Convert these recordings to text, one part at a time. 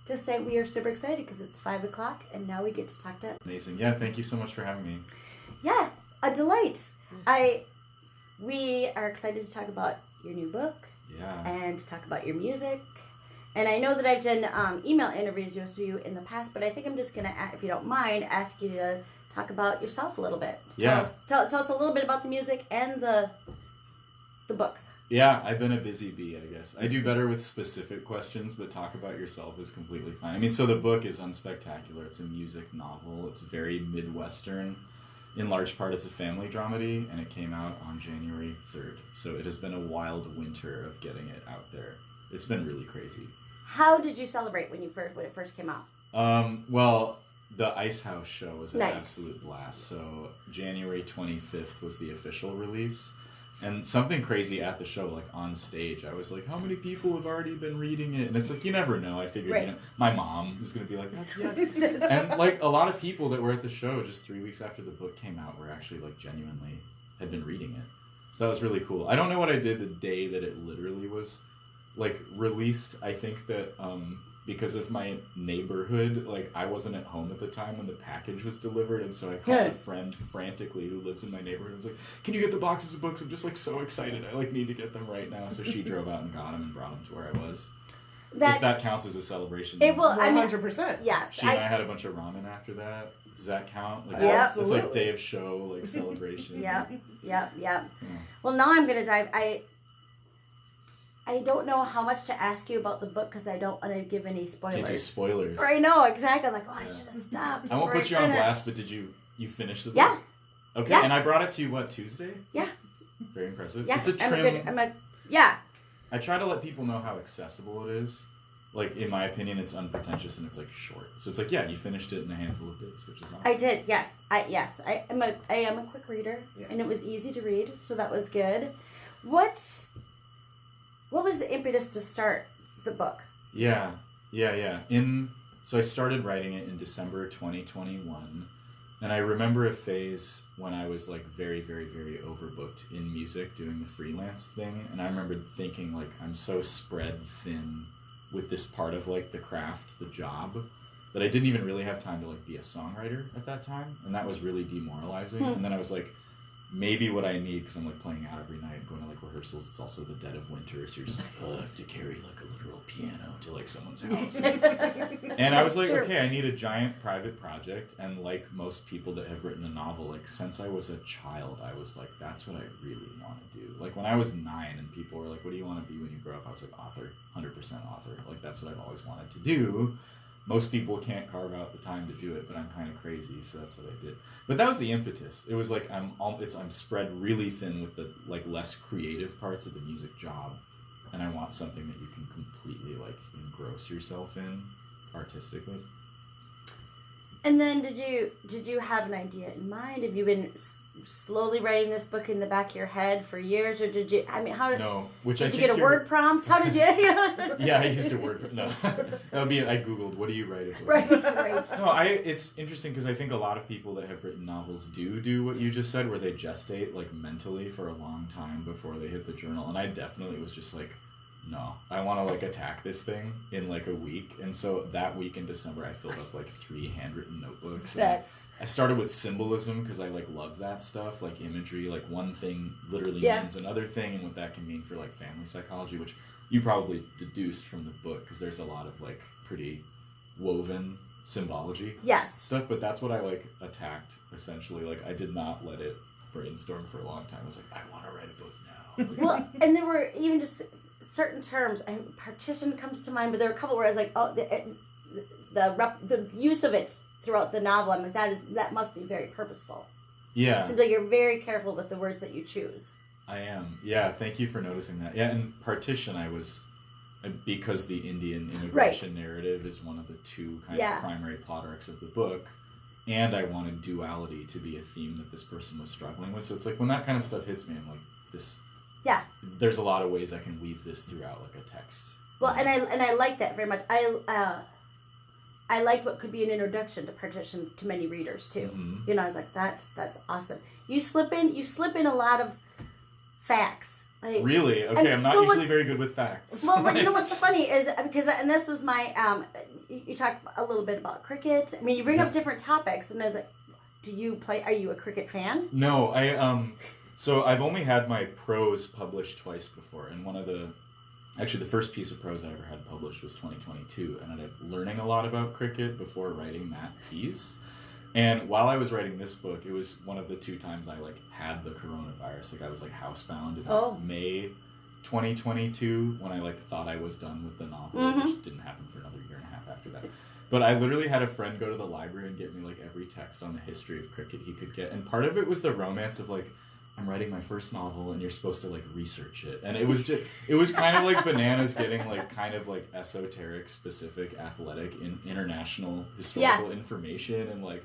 to say we are super excited because it's 5 o'clock and now we get to talk to... Amazing. Yeah, thank you so much for having me. Yeah, a delight. We are excited to talk about your new book. Yeah. And to talk about your music. And I know that I've done email interviews with you in the past, but I think I'm just going to, if you don't mind, ask you to talk about yourself a little bit. Tell us a little bit about the music and the books. Yeah, I've been a busy bee, I guess. I do better with specific questions, but talk about yourself is completely fine. I mean, so the book is unspectacular. It's a music novel. It's very Midwestern. In large part, it's a family dramedy, and it came out on January 3rd. So it has been a wild winter of getting it out there. It's been really crazy. How did you celebrate when it first came out? Well, the Ice House show was an absolute blast. So January 25th was the official release. And something crazy at the show, like on stage, I was like, how many people have already been reading it? And it's like, you never know. I figured, my mom is going to be like, that's yes. And like a lot of people that were at the show just 3 weeks after the book came out were actually like genuinely had been reading it. So that was really cool. I don't know what I did the day that it literally was like released. I think that because of my neighborhood, like I wasn't at home at the time when the package was delivered, and so I called a friend frantically who lives in my neighborhood and was like, can you get the boxes of books? I'm just like so excited. I like need to get them right now. So she drove out and got them and brought them to where I was. If that counts as a celebration. It will. 100%. Yes. She and I had a bunch of ramen after that. Does that count? Like, Absolutely. It's like day of show, like celebration. Yep. Well, now I'm going to dive. I don't know how much to ask you about the book because I don't want to give any spoilers. Can't do spoilers. I know, exactly. I'm like, I should have stopped. I won't put you on blast, but did you finish the book? Yeah. Okay, yeah. And I brought it to you, Tuesday? Yeah. Very impressive. Yeah. It's a trim. Yeah. I try to let people know how accessible it is. Like, in my opinion, it's unpretentious and it's, like, short. So it's like, yeah, you finished it in a handful of days, which is awesome. I did, yes. I am a quick reader, and it was easy to read, so that was good. What was the impetus to start the book? Yeah. So I started writing it in December 2021, and I remember a phase when I was, like, very, very, very overbooked in music doing the freelance thing, and I remember thinking, like, I'm so spread thin with this part of like the craft, the job, that I didn't even really have time to like be a songwriter at that time, and that was really demoralizing. And then I was like, maybe what I need, because I'm like playing out every night, going to like rehearsals. It's also the dead of winter, so you're just like, oh, I have to carry like a literal piano to like someone's house. And I was like, okay, I need a giant private project, and like most people that have written a novel, like since I was a child, I was like, that's what I really want to do. Like when I was 9 and people were like, what do you want to be when you grow up? I was like, author, 100% author. Like that's what I've always wanted to do. Most people can't carve out the time to do it, but I'm kind of crazy, so that's what I did. But that was the impetus. It was like I'm spread really thin with the like less creative parts of the music job, and I want something that you can completely like engross yourself in artistically. And then did you have an idea in mind? Have you been slowly writing this book in the back of your head for years, or did you? I mean, how did? No, did you get a word prompt? How did you? Yeah, I used a word prompt. No, that would be. I googled, what do you write about? Right. No, it's interesting because I think a lot of people that have written novels do what you just said, where they gestate like mentally for a long time before they hit the journal, and I definitely was just like, no, I want to like attack this thing in like a week. And so that week in December, I filled up like 3 handwritten notebooks. I started with symbolism because I like love that stuff, like imagery, like one thing literally means another thing, and what that can mean for like family psychology, which you probably deduced from the book because there's a lot of like pretty woven symbology stuff. But that's what I like attacked essentially. Like I did not let it brainstorm for a long time. I was like, I want to write a book now. Like, well, and there were even just certain terms, and partition comes to mind, but there were a couple where I was like, oh, the use of it throughout the novel, I'm like, that must be very purposeful. Yeah. It seems like you're very careful with the words that you choose. I am. Yeah, thank you for noticing that. Yeah, and partition, I was, because the Indian immigration narrative is one of the 2 kind of primary plot arcs of the book, and I wanted duality to be a theme that this person was struggling with. So it's like when that kind of stuff hits me, I'm like, this. Yeah. There's a lot of ways I can weave this throughout like a text. Well, and I like that very much. I liked what could be an introduction to partition to many readers too. Mm-hmm. You know, I was like, that's awesome. You slip in a lot of facts. Like, really? Okay, I'm not usually very good with facts. Well, you know what's funny is because, and this was my, you talk a little bit about cricket. I mean, you bring up different topics, and as are you a cricket fan? No, so I've only had my prose published twice before, and actually the first piece of prose I ever had published was 2022, and I ended up learning a lot about cricket before writing that piece. And while I was writing this book, it was one of the 2 times I had the coronavirus. Like I was housebound in May 2022 when I thought I was done with the novel, which didn't happen for another year and a half after that. But I literally had a friend go to the library and get me every text on the history of cricket he could get, and part of it was the romance of I'm writing my first novel and you're supposed to research it, and it was kind of like Bananas getting kind of esoteric, specific, athletic, international historical information, and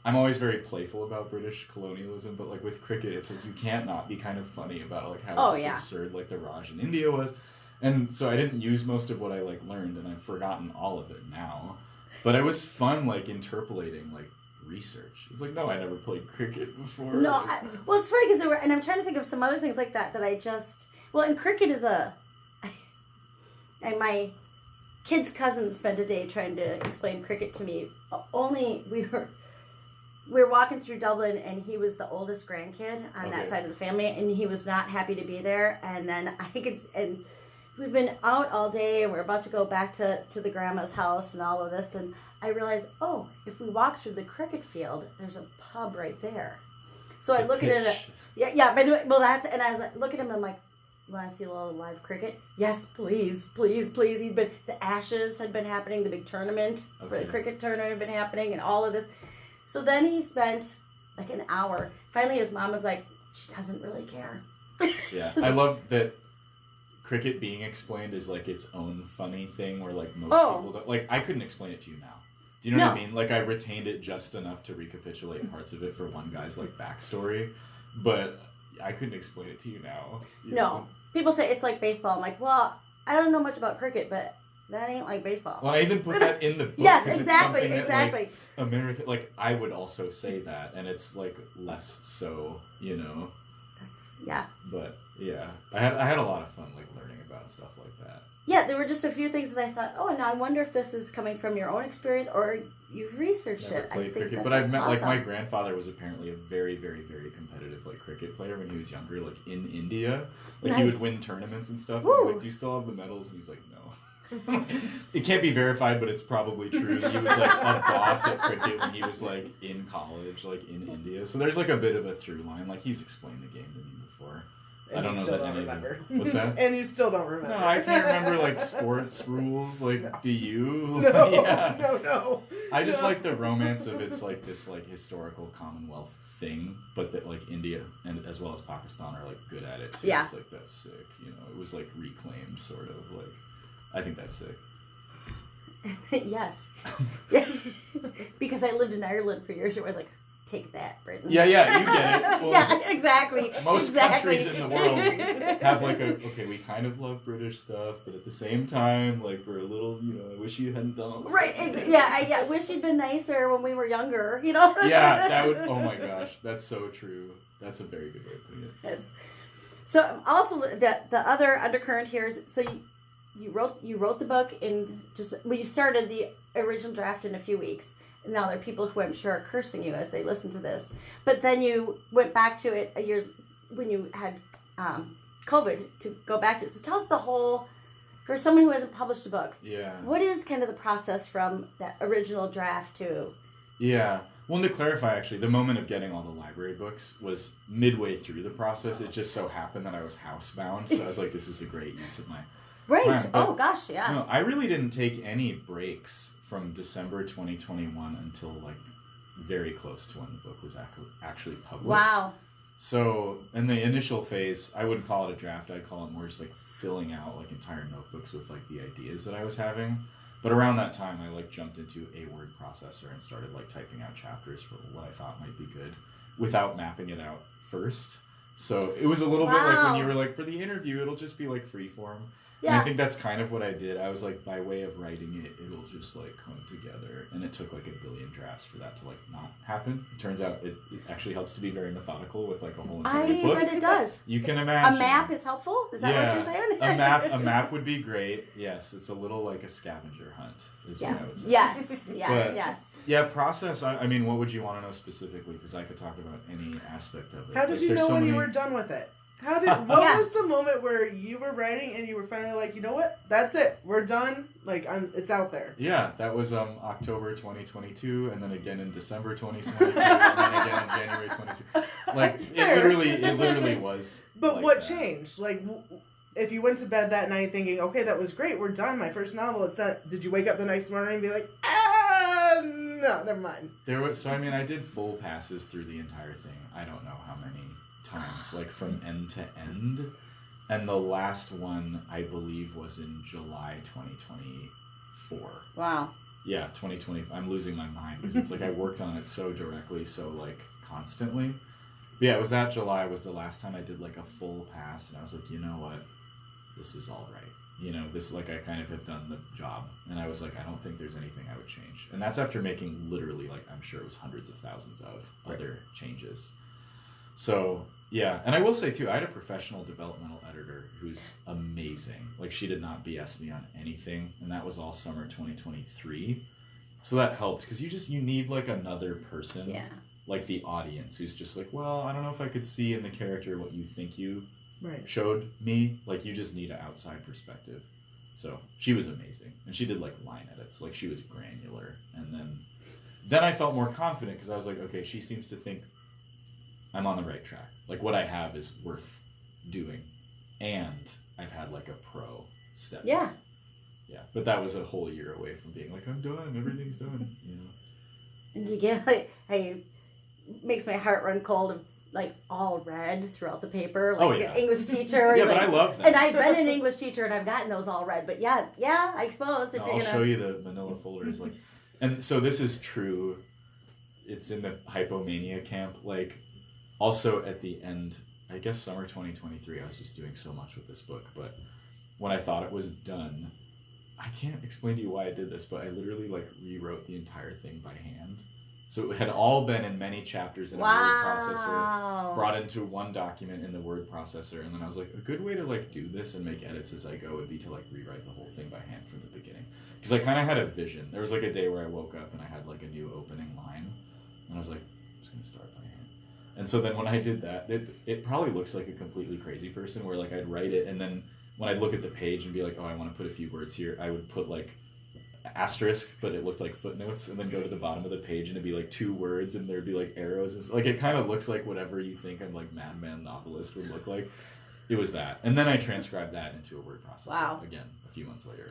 I'm always very playful about British colonialism, but with cricket it's you can't not be kind of funny about how absurd the Raj in India was, and so I didn't use most of what I learned, and I've forgotten all of it now, but it was fun interpolating research. It's no, I never played cricket before. No, well, it's funny because there were, and I'm trying to think of some other things like that I just, and cricket is and my kid's cousin spent a day trying to explain cricket to me. Only we were walking through Dublin, and he was the oldest grandkid on that side of the family, and he was not happy to be there, and then and we've been out all day, and we're about to go back to the grandma's house and all of this, and I realized, if we walk through the cricket field, there's a pub right there. So I look at it, and I was look at him, and I'm like, you want to see a little live cricket? Yes, please, please, please. The Ashes had been happening, the big tournament for the cricket tournament had been happening, and all of this. So then he spent an hour. Finally, his mom was like, she doesn't really care. Yeah, I love that. Cricket being explained is its own funny thing where most people don't I couldn't explain it to you now. Do you know what I mean? I retained it just enough to recapitulate parts of it for one guy's backstory, but I couldn't explain it to you now. No. People say it's like baseball. I'm like, well, I don't know much about cricket, but that ain't like baseball. Well, I even put that in the book. Yes, exactly. That, American, I would also say that, and it's less so, That's, yeah. But yeah, I had a lot of fun learning about stuff like that. Yeah, there were just a few things that I thought, and I wonder if this is coming from your own experience or you've researched Never it. Played cricket, but I've met my grandfather was apparently a very, very, very competitive cricket player when he was younger, in India. Nice. He would win tournaments and stuff. And do you still have the medals? And he's like, no. It can't be verified, but it's probably true. He was a boss at cricket when he was in college, in India. So there's a bit of a through line. He's explained the game to me before. And I don't know that any remember. What's that? And you still don't remember. No, I can't remember sports rules. Do you? No, yeah. No. I just like the romance of it's this historical Commonwealth thing, but that India and as well as Pakistan are good at it too. Yeah. It's that's sick. It was reclaimed sort of I think that's sick. Yes. Because I lived in Ireland for years, it was take that, Britain. Yeah, you get it. Well, yeah, exactly. Most countries in the world have we kind of love British stuff, but at the same time, we're a little, I wish you hadn't done all this. Right, I wish you'd been nicer when we were younger, Yeah, that would, oh my gosh, that's so true. That's a very good way of putting it. Yes. So also the other undercurrent here is, so you wrote the book you started the original draft in a few weeks. Now there are people who I'm sure are cursing you as they listen to this. But then you went back to it when you had COVID to go back to it. So tell us for someone who hasn't published a book. Yeah. What is kind of the process from that original draft to? Yeah. Well, to clarify, actually, the moment of getting all the library books was midway through the process. It just so happened that I was housebound, so I was like, this is a great use of my time. Oh, gosh, yeah. No, I really didn't take any breaks from December 2021 until very close to when the book was actually published. Wow. So in the initial phase, I wouldn't call it a draft. I'd call it more just filling out entire notebooks with the ideas that I was having. But around that time, I jumped into a word processor and started typing out chapters for what I thought might be good without mapping it out first. So it was a little bit when you were for the interview, it'll just be free form. And I think that's kind of what I did. I was like, by way of writing it, it'll just like come together. And it took like 1 billion drafts for that to like not happen. It turns out it actually helps to be very methodical with like a whole entire book. But it does. You can imagine. A map is helpful? Is that what you're saying? a map would be great. Yes, it's a little like a scavenger hunt is what I would say. Yes. Yeah, process. I mean, what would you want to know specifically? Because I could talk about any aspect of it. How did you know when you were done with it? What was the moment where you were writing and you were finally like, you know what? That's it. We're done. Like, it's out there. Yeah, that was October 2022, and then again in December 2022, and then again in January 2022. Like, it literally was. But like what that. changed? Like, if you went to bed that night thinking, okay, that was great, we're done, my first novel, it's not, did you wake up the next morning and be like, no, never mind. I did full passes through the entire thing. I don't know how many times, like from end to end. And the last one, I believe, was in July 2024. Wow. Yeah, 2020. I'm losing my mind because it's like I worked on it so directly, so like constantly. But yeah, it was that July was the last time I did like a full pass, and I was like, you know what? This is all right. You know, this, like, I kind of have done the job. And I was like, I don't think there's anything I would change. And that's after making literally, like, I'm sure it was hundreds of thousands of other changes. So, yeah. And I will say, too, I had a professional developmental editor who's amazing. Like, she did not BS me on anything. And that was all summer 2023. So that helped, because you need, like, another person. Yeah. Like, the audience, who's just like, well, I don't know if I could see in the character what you think you showed me. Like, you just need an outside perspective. So she was amazing, and she did like line edits. Like, she was granular. And then I felt more confident because I was like, okay, she seems to think I'm on the right track. Like, what I have is worth doing, and I've had like a pro step. Yeah. Yeah, but that was a whole year away from being like, I'm done, everything's done. You know. And you get like, hey, makes my heart run cold of like all red throughout the paper, like an English teacher. Yeah, like, but I love that. And I've been an English teacher, and I've gotten those all red. But yeah, I suppose if I'll show you the manila folders. Like, and so this is true. It's in the hypomania camp. Like, also at the end, I guess summer 2023, I was just doing so much with this book. But when I thought it was done, I can't explain to you why I did this, but I literally like rewrote the entire thing by hand. So it had all been in many chapters in a word processor, brought into one document in the word processor, and then I was like, a good way to like do this and make edits as I go would be to like rewrite the whole thing by hand from the beginning. Because I kind of had a vision. There was like a day where I woke up and I had like a new opening line, and I was like, I'm just gonna start by hand. And so then when I did that, it probably looks like a completely crazy person where like I'd write it, and then when I'd look at the page and be like, oh, I want to put a few words here, I would put like asterisk, but it looked like footnotes, and then go to the bottom of the page and it'd be like 2 words and there'd be like arrows and like it kind of looks like whatever you think a like madman novelist would look like. It was that, and then I transcribed that into a word processor again a few months later.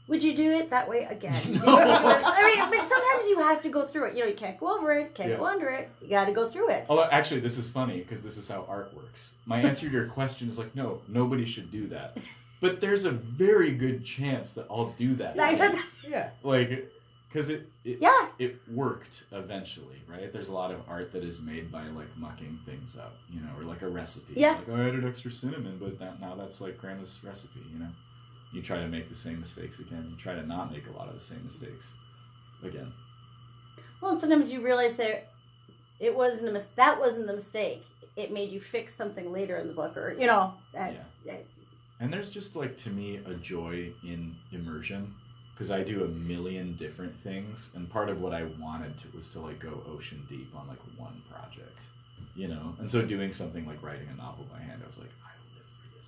Would you do it that way again? No. I mean, but sometimes you have to go through it. You know, you can't go over it, can't go under it. You got to go through it. Although, actually, this is funny because this is how art works. My answer to your question is like, no, nobody should do that. But there's a very good chance that I'll do that. Yeah. Like, because it worked eventually, right? There's a lot of art that is made by like mucking things up, you know, or like a recipe. Yeah. Like, oh, I added extra cinnamon, but now that's like Grandma's recipe, you know? You try to make the same mistakes again. You try to not make a lot of the same mistakes again. Well, and sometimes you realize that it wasn't that wasn't the mistake. It made you fix something later in the book, or you know. And there's just like, to me, a joy in immersion, because I do a million different things, and part of what I wanted was to like go ocean deep on like one project, you know. And so doing something like writing a novel by hand, I was like,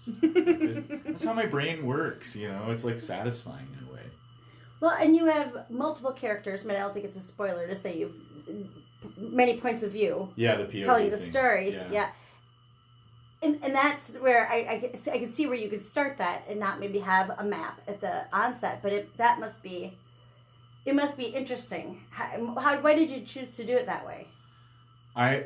that's how my brain works, you know. It's like satisfying in a way. Well, and you have multiple characters. I mean, I don't think it's a spoiler to say you've many points of view. Yeah, the POV telling the thing. stories. Yeah. And that's where I could see where you could start that and not maybe have a map at the onset, but it must be interesting. Why did you choose to do it that way?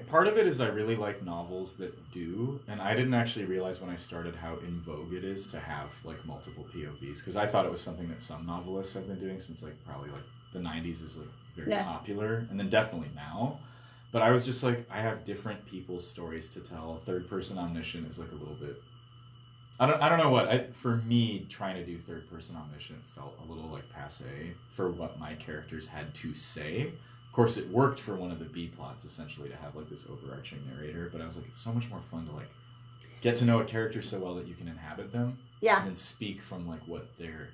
Part of it is I really like novels that do, and I didn't actually realize when I started how in vogue it is to have like multiple POVs, because I thought it was something that some novelists have been doing since like probably like the 90s is like very popular, and then definitely now. But I was just like, I have different people's stories to tell. Third person omniscient is like a little bit I don't know what for me trying to do third person omniscient felt a little like passe for what my characters had to say. Of course, it worked for one of the B plots essentially to have like this overarching narrator, but I was like, it's so much more fun to like get to know a character so well that you can inhabit them, Yeah. and speak from like what they're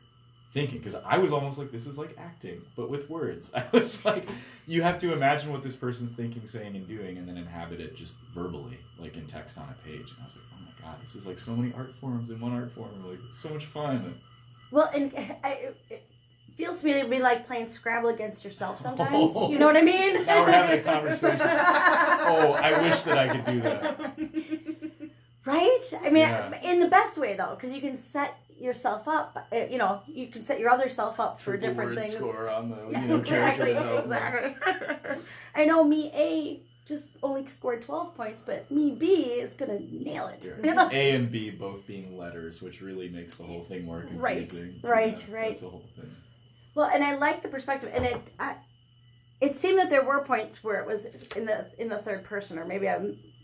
thinking. Because I was almost like, this is like acting, but with words. I was like, you have to imagine what this person's thinking, saying, and doing, and then inhabit it just verbally, like in text on a page. And I was like, oh my god, this is like so many art forms in one art form. Like, so much fun. Well, and it feels to me to be like playing Scrabble against yourself sometimes. You know what I mean? Now we're having a conversation. Oh, I wish that I could do that. Right? I mean, Yeah. in the best way, though, because you can set yourself up, you know, you can set your other self up for Triple different word things. score on the Yeah, character exactly, development. exactly. I know me A just only scored 12 points, but me B is going to nail it. Yeah. You know? A and B both being letters, which really makes the whole thing more confusing. Right. That's the whole thing. Well, and I like the perspective, and it seemed that there were points where it was in the third person, or maybe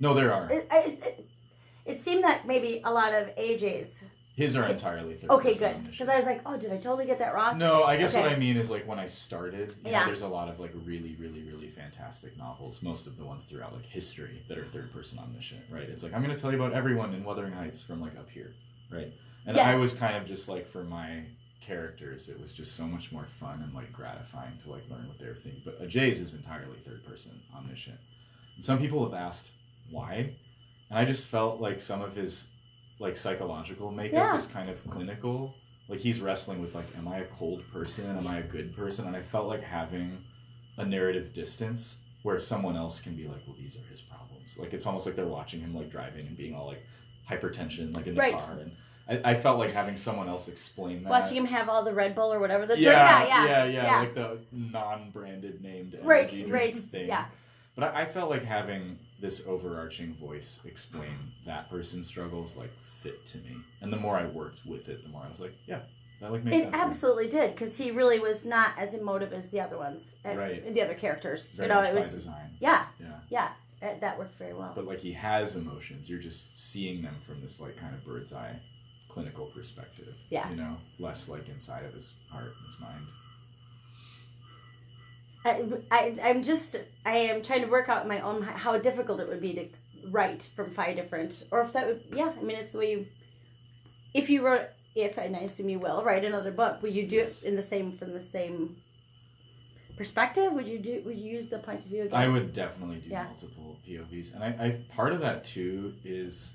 No, there are. it seemed that maybe a lot of AJ's. His are entirely third Okay, person good. omniscient. Because I was like, oh, did I totally get that wrong? No, I guess Okay. what I mean is like when I started, you know, Yeah. there's a lot of like really, really, really fantastic novels, most of the ones throughout like history that are third person omniscient, right? It's like, I'm going to tell you about everyone in Wuthering Heights from like up here, right? And Yes. I was kind of just like, for my characters, it was just so much more fun and like gratifying to like learn what they were thinking. But Ajay's is entirely third person omniscient. And some people have asked why, and I just felt like some of his like psychological makeup Yeah. is kind of clinical. Like he's wrestling with like, am I a cold person? Am I a good person? And I felt like having a narrative distance where someone else can be like, well, these are his problems. Like it's almost like they're watching him like driving and being all like hypertension like in the Right. car. And I felt like having someone else explain that. Watching him have all the Red Bull or whatever the Yeah, like the non-branded named Right, energy drink right, thing. yeah. But I felt like having this overarching voice explain that person's struggles like fit to me. And the more I worked with it, the more I was like, yeah, that like makes It sense. to me. absolutely did, because he really was not as emotive as the other ones, Right. the other characters. Very You know, much it by was design. yeah, Yeah. that worked very well. But like he has emotions. You're just seeing them from this like kind of bird's eye clinical perspective. Yeah. You know, less like inside of his heart and his mind. I am trying to work out in my own how difficult it would be to write from 5 different, or if that would, yeah, I mean, it's the way you, and I assume you will, write another book, would you do Yes. it from the same perspective? Would you use the point of view again? I would definitely do Yeah. multiple POVs. And I part of that too is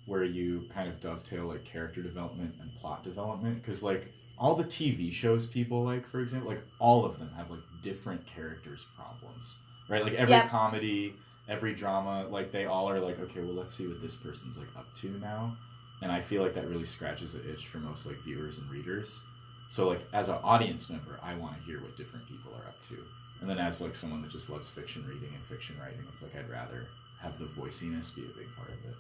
where you kind of dovetail like character development and plot development. Because like all the TV shows people like, for example, like all of them have like different characters' problems, right? Like every Yep. comedy, every drama, like they all are like, okay, well, let's see what this person's like up to now. And I feel like that really scratches an itch for most like viewers and readers. So like as an audience member, I want to hear what different people are up to. And then as like someone that just loves fiction reading and fiction writing, it's like I'd rather have the voiciness be a big part of it.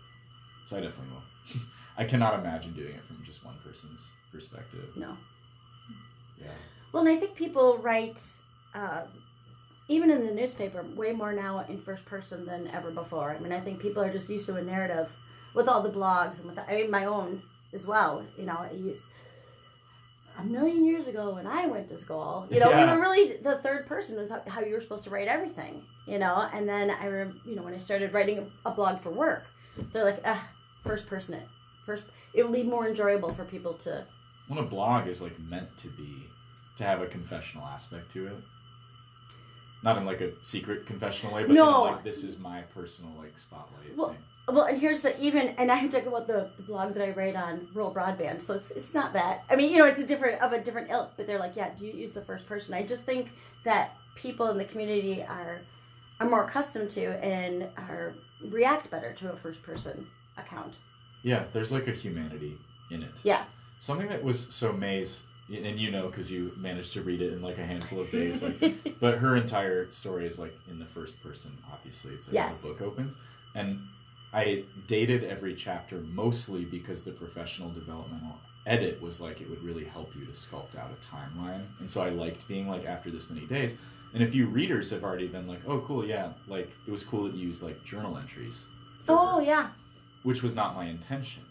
So I definitely will. I cannot imagine doing it from just one person's perspective. No. Yeah. Well, and I think people write, even in the newspaper, way more now in first person than ever before. I mean, I think people are just used to a narrative with all the blogs and with my own as well. You know, I used a million years ago when I went to school. You know, Yeah. we were really the third person was how you were supposed to write everything. You know, and then when I started writing a blog for work, they're like, first person it. It will be more enjoyable for people to. When a blog is like meant to have a confessional aspect to it. Not in like a secret confessional way, but No. like this is my personal like spotlight Well, thing. Well, and here's and I'm talking about the blog that I write on rural broadband, so it's not that. I mean, it's a different ilk, but they're like, yeah, do you use the first person? I just think that people in the community are more accustomed to and react better to a first person account. Yeah, there's like a humanity in it. Yeah. Something that was so May's, and because you managed to read it in like a handful of days, like, but her entire story is like in the first person. Obviously, it's like Yes. how the book opens, and I dated every chapter mostly because the professional developmental edit was like it would really help you to sculpt out a timeline, and so I liked being like after this many days. And a few readers have already been like, oh, cool, yeah, like it was cool that you used like journal entries. for Oh her, yeah. which was not my intention.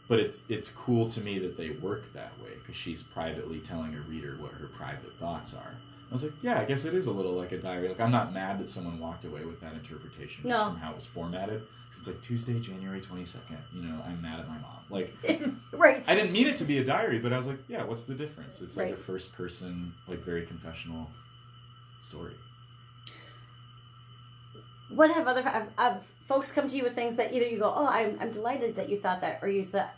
but it's cool to me that they work that way because she's privately telling her reader what her private thoughts are. I was like, yeah, I guess it is a little like a diary. Like, I'm not mad that someone walked away with that interpretation just from how it was formatted. It's like Tuesday, January 22nd. You know, I'm mad at my mom. Like, right. I didn't mean it to be a diary, but I was like, yeah, what's the difference? It's like Right. a first person, like very confessional story. What have other have folks come to you with things that either you go, oh, I'm delighted that you thought that, or you thought,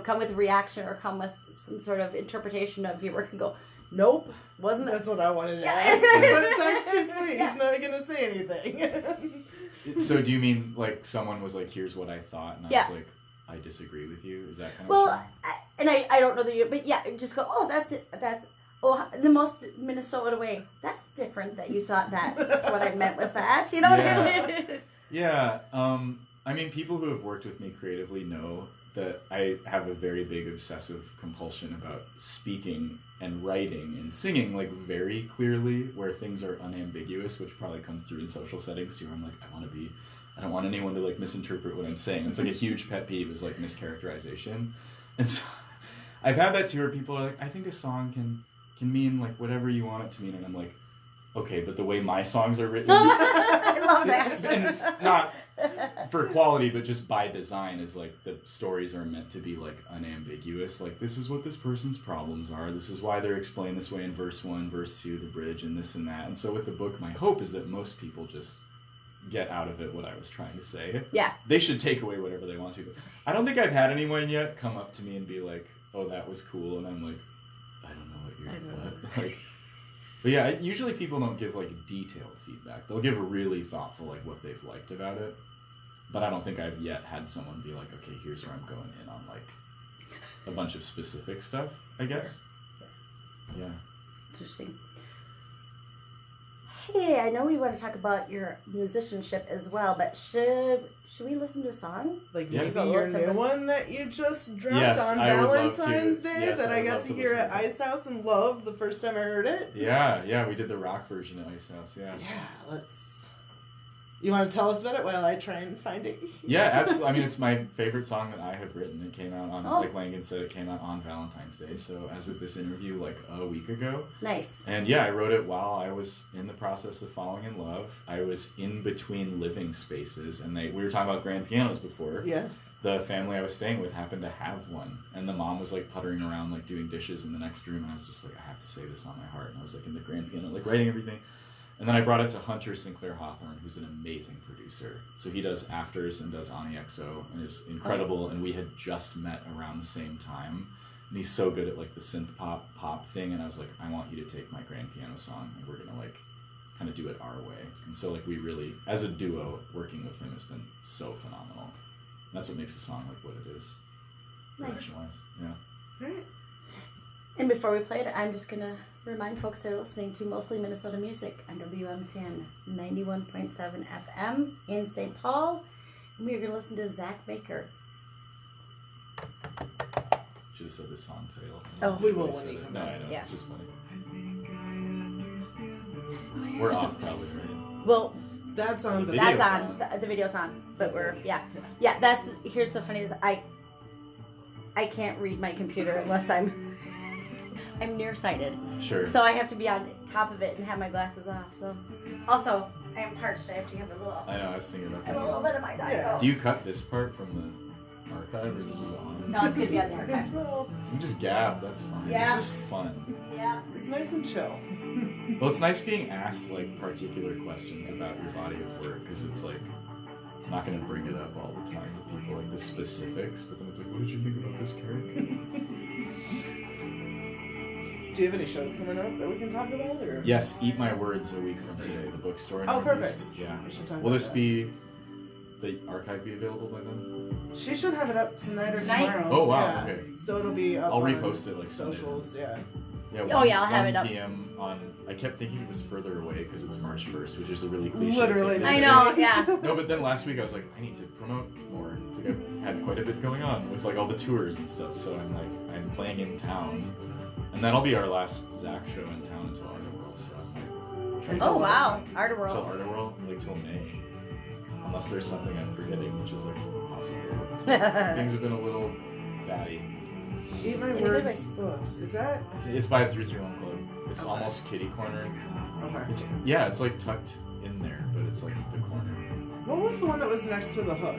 come with a reaction or come with some sort of interpretation of your work and go, nope, wasn't that? That's what I wanted to Yeah. ask. But that's too sweet. Yeah. He's not going to say anything. So do you mean like someone was like, here's what I thought, and I Yeah. was like, I disagree with you? Is that kind of Well, what I don't know that you, but yeah, just go, oh, that's it. That's, oh, the most Minnesota way. That's different that you thought that. That's what I meant with that. You know what I mean? Yeah. I mean, people who have worked with me creatively know that I have a very big obsessive compulsion about speaking and writing and singing like very clearly where things are unambiguous, which probably comes through in social settings too. I'm like, I don't want anyone to like misinterpret what I'm saying. It's like a huge pet peeve is like mischaracterization. And so I've had that too where people are like, I think a song can mean like whatever you want it to mean. And I'm like, okay, but the way my songs are written, I love that. and not for quality, but just by design, is like the stories are meant to be like unambiguous. Like, this is what this person's problems are. This is why they're explained this way in verse 1, verse 2, the bridge, and this and that. And so with the book, my hope is that most people just get out of it what I was trying to say. Yeah. They should take away whatever they want to. But I don't think I've had anyone yet come up to me and be like, oh, that was cool. And I'm like, I don't know what you're... Like, but yeah, usually people don't give like detailed feedback. They'll give a really thoughtful like what they've liked about it. But I don't think I've yet had someone be like, okay, here's where I'm going in on like a bunch of specific stuff, I guess. Yeah. Interesting. Hey, I know we want to talk about your musicianship as well, but should we listen to a song? Like Yeah. maybe your new one that you just dropped Yes, on I would love to. Valentine's Day Yes, that I I would got love to to hear listen at to it. Ice House and loved the first time I heard it. Yeah, we did the rock version at Ice House, yeah. Yeah, let's. You want to tell us about it while I try and find it? Yeah, absolutely. I mean, it's my favorite song that I have written. It came out on, Oh. like Langan said, it came out on Valentine's Day. So as of this interview, like a week ago. Nice. And yeah, I wrote it while I was in the process of falling in love. I was in between living spaces, and we were talking about grand pianos before. Yes. The family I was staying with happened to have one, and the mom was like puttering around, like doing dishes in the next room, and I was just like, I have to say this on my heart, and I was like in the grand piano, like writing everything. And then I brought it to Hunter Sinclair Hawthorne, who's an amazing producer. So he does Afters and does Ani XO and is incredible. And we had just met around the same time. And he's so good at like the synth pop thing. And I was like, I want you to take my grand piano song and we're gonna like kind of do it our way. And so like we really, as a duo, working with him has been so phenomenal. And that's what makes the song like what it is. Nice. Production-wise. Yeah. All right. And before we play it, I'm just going to remind folks that are listening to Mostly Minnesota Music on WMCN 91.7 FM in St. Paul. And we're going to listen to Zach Baker. Should have said the song title. Oh, we Really will said when he it. comes No, out. I know. Yeah. It's just funny. We're off probably, right? Well, That's on the Video that's song. on. The video's on. But we're, yeah. Yeah, that's, here's the funny is I can't read my computer unless I'm nearsighted. Sure. So I have to be on top of it and have my glasses off. So also, I am parched. I have to have a little, I know, I was thinking about that. a little bit of my Diet Yeah. Coke. Do you cut this part from the archive or is it just on? No, it's gonna be on the archive. You just gab, that's fine. Yeah. This is fun. Yeah. It's nice and chill. Well, it's nice being asked like particular questions about your body of work because it's like I'm not gonna bring it up all the time to people like the specifics, but then it's like, what did you think about this character? Do you have any shows coming up that we can talk about? Or? Yes, Eat My Words a week from today, the bookstore. in Oh, Northeast. perfect. Yeah. We should talk Will about this that. be the archive be available by then? She should have it up tonight or Tonight? tomorrow. Oh, wow, Yeah. okay. So it'll be up I'll on repost it like Sunday. socials. Yeah. Yeah, Oh, yeah, I'll have 1 it up. PM on. I kept thinking it was further away because it's March 1st, which is a really cliche. Literally. thing to I say. know, yeah. No, but then last week I was like, I need to promote more. It's like I've had quite a bit going on with like all the tours and stuff. So I'm playing in town, and that'll be our last Zach show in town until Arterworld. So I'm like, Until Oh, when? wow. Art until World. Arterworld, like till May, unless there's something I'm forgetting, which is like possible. Things have been a little batty. Eat My In a good Words books. Is that? It's by 331 Club. It's Okay. almost kitty corner. Okay. It's like tucked in there, but it's like the corner. What was the one that was next to the hook?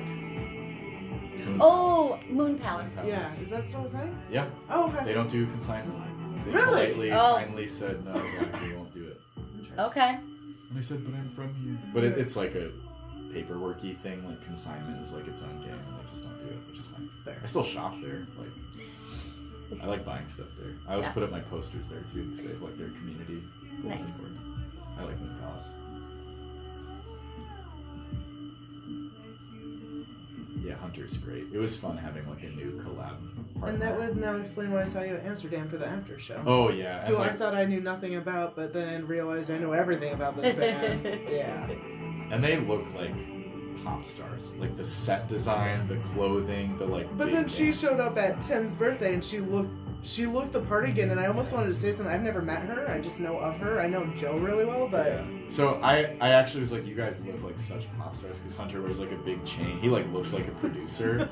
Oh, Moon Palace. Yeah, is that still a thing? Yeah. Oh, okay. They don't do consignment. They Really? politely, Oh. kindly said, no, Zach, we won't do it. Okay. And I said, but I'm from here. But it's like a paperworky thing. Like consignment is like its own game, and they just don't do it, which is fine. Fair. I still shop there. Like, I like buying stuff there. I always Yeah. put up my posters there too, because they have like their community. bulletin Nice. board. I like Moon Palace. Yeah, Hunter's great. It was fun having like a new collab partner. And that would now explain why I saw you at Amsterdam for the after show. Oh yeah, and Who I like, thought I knew nothing about, but then realized I know everything about this band. Yeah. and they look like pop stars. Like the set design, the clothing, the like. But big then she band. showed up at Tim's birthday and she looked the part again, and I almost wanted to say something. I've never met her. I just know of her. I know Joe really well, but Yeah. So I actually was like, you guys look like such pop stars, because Hunter wears like a big chain. He like looks like a producer,